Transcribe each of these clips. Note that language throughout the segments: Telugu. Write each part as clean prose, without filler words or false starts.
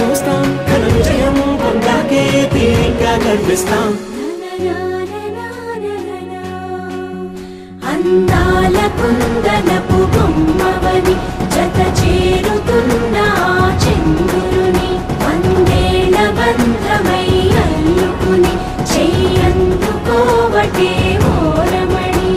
చూస్తాం ఘన విజయం పొందాకే తీరిగ్గా గర్విస్తాం అందాల కుందనపు బొమ్మవని జత చేరుతున్న చంద్రుని వందేళ్ల బంధమై అల్లుకుని చెయ్యందుకోవటే ఓరమణి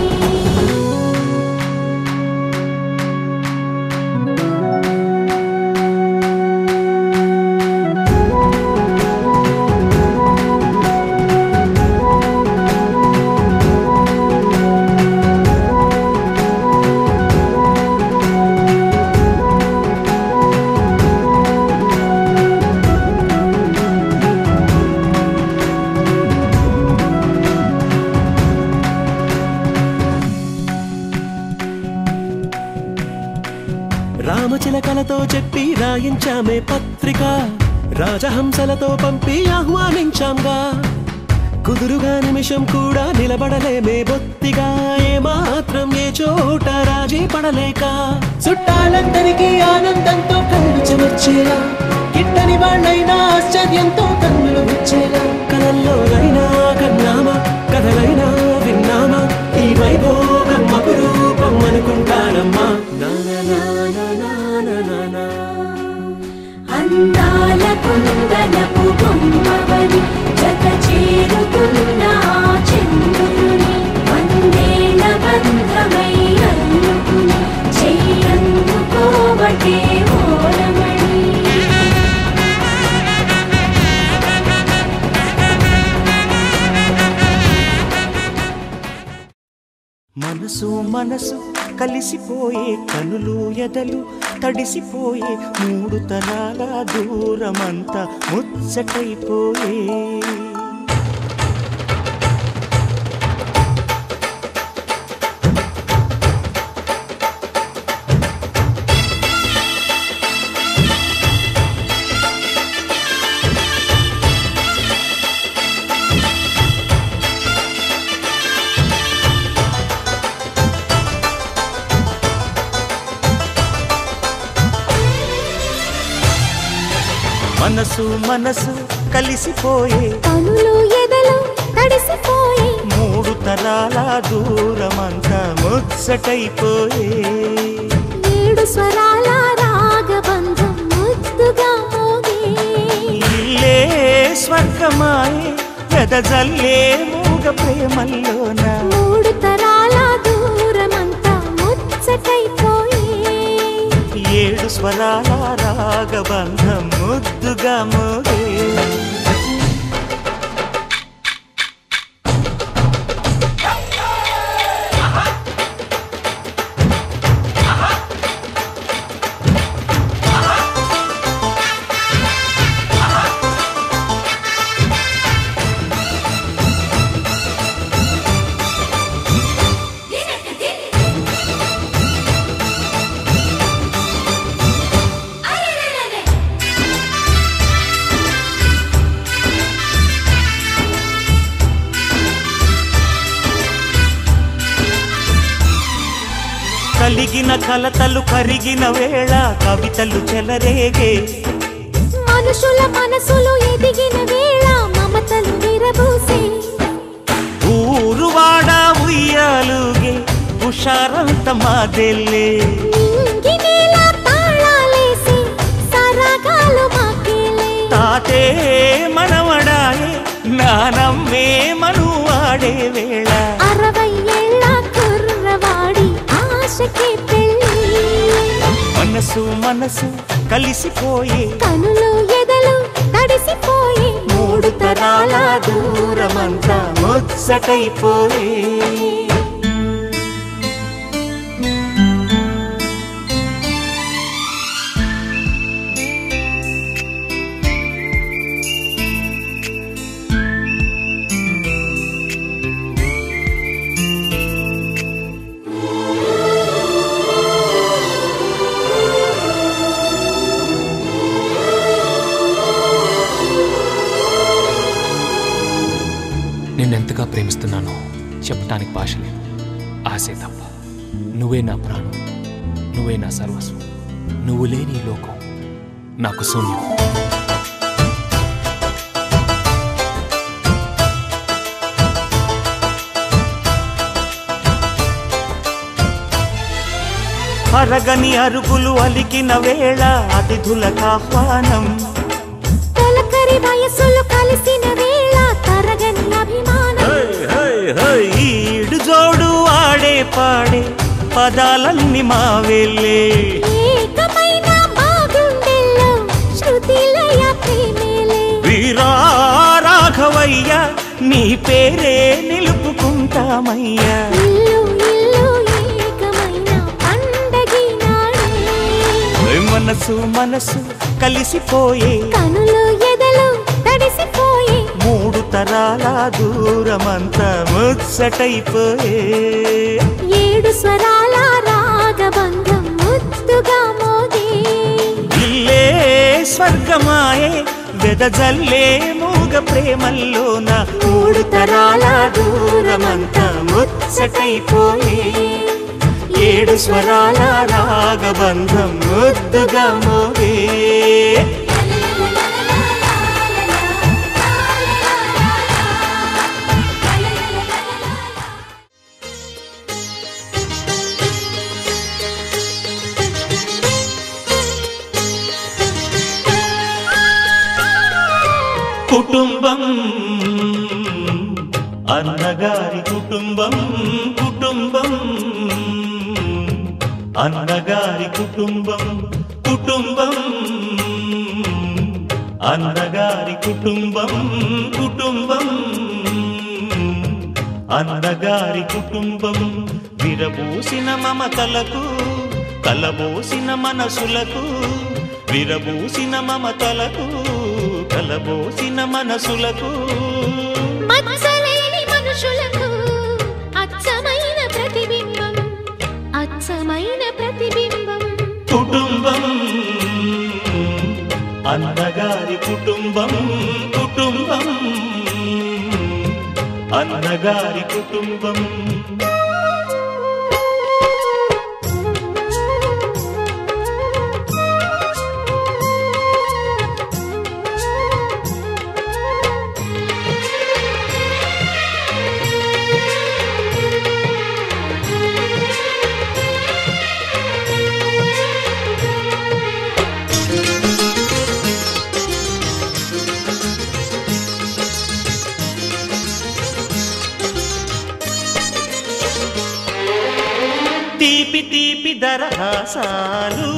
రామచిలకలతో చెప్పి రాయించామే పత్రిక రాజహంసలతో పంపి ఆహ్వానించాంగా కుదురుగా నిమిషం కూడా నిలబడలేమే బొత్తిగా ఏమాత్రం ఏ చోట రాజీ పడలేక చుట్టాలందరికీ ఆనందంతో కళ్ళు చెమర్చేలా గిట్టని వాళ్ళైనా ఆశ్చర్యంతో కన్నులు వచ్చేలా కలల్లోనైనా కన్నామా కథలైనా విన్నామా ఈ వైభోగం అపురూపం అనుకుంటానమ్మా అందాల కుందనపు బొమ్మవని జత చేరుతున్న చంద్రుని వందేళ్ల బంధమై అల్లుకుని చెయ్యందుకోవటే ఓరమణి మనసు మనసు కలిసిపోయే కనులు ఎదలు తడిసిపోయే మూడు తరాల దూరమంతా ముచ్చటైపోయే మనసు మనసు కలిసిపోయే కనులు ఎదలు తడిసిపోయే మూడు తరాల దూరమంతా ముచ్చటైపోయే ఏడు స్వరాల రాగబంధం ముద్దుగా మోగే ఇల్లే స్వర్గమాయే ఎదజల్లే మూగ ప్రేమల్లోన మూడు తరాల దూరమంతా ముచ్చటైపోయే ఏడు స్వరాల రాగబంధం ముద్దుగా మోగే కలిగిన కలతలు కరిగిన వేళ కవితలు చెలరేగే మనుషుల మనసులు ఎదిగిన వేళ మమతలు విరబూసే ఊరువాడ ఉయ్యాలుగే హుషారంత మాదెల్లే నింగినేల తాళాలేసి సరాగాలు మాకేలే తాతే మనవడాయే నానమ్మే మనువాడే వేళ 60 ఏళ్ల కుర్రవాడి ఆశకి పెళ్ళి మనసు మనసు కలిసిపోయే కనులు ఎదలు తడిసిపోయే మూడు తరాల దూరమంతా ముచ్చటైపోయే నిన్నెంతగా ప్రేమిస్తున్నానో చెప్పటానికి భాష లేదు. ఆశే తప్ప. నువ్వే నా ప్రాణం, నువ్వే నా సర్వస్వం. నువ్వు లేని ఈ లోకం నాకు శూన్యం. అరగని అరుగులు అలికిన వేళ అతిథులకు ఆహ్వానం తొలకరి వయసులు కలిసిన వేళ తరగని అభిమానం ఈడు జోడు ఆడే పాడే పదాలన్నీ మావేలే ఏకమైన మా గుండెల్లో శృతిలయ ప్రేమేలే వీరా రాఘవయ్య నీ పేరే నిలుపుకుంటామయ్యా ఇల్లు ఇల్లు ఏకమైన పండగి నాడే మనసు మనసు కలిసిపోయే కనులు ఎదలు తడిసిపోయే మూడు తరాల దూరమంతా ముచ్చటైపోయే ఏడు స్వరాల రాగబంధం ముద్దుగా మోగే ఇల్లే స్వర్గమాయే వెదజల్లే మూగ ప్రేమల్లోన మూడు తరాల దూరమంతా ముచ్చటైపోయే ఏడు స్వరాల రాగబంధం ముద్దుగా మోగే కుటుంబం అన్నగారి కుటుంబం కుటుంబం అన్నగారి కుటుంబం కుటుంబం అన్నగారి కుటుంబం కుటుంబం అన్నగారి కుటుంబం విరబూసిన మమతలకు కలబోసిన మనసులకు విరబూసిన మమతలకు కలబోసిన మనసులకు మచ్చలేని మనుషులకు అచ్చమైన ప్రతిబింబం అచ్చమైన ప్రతిబింబం కుటుంబం అన్నగారి కుటుంబం కుటుంబం అన్నగారి కుటుంబం తీపి తీపి దరహాసాలు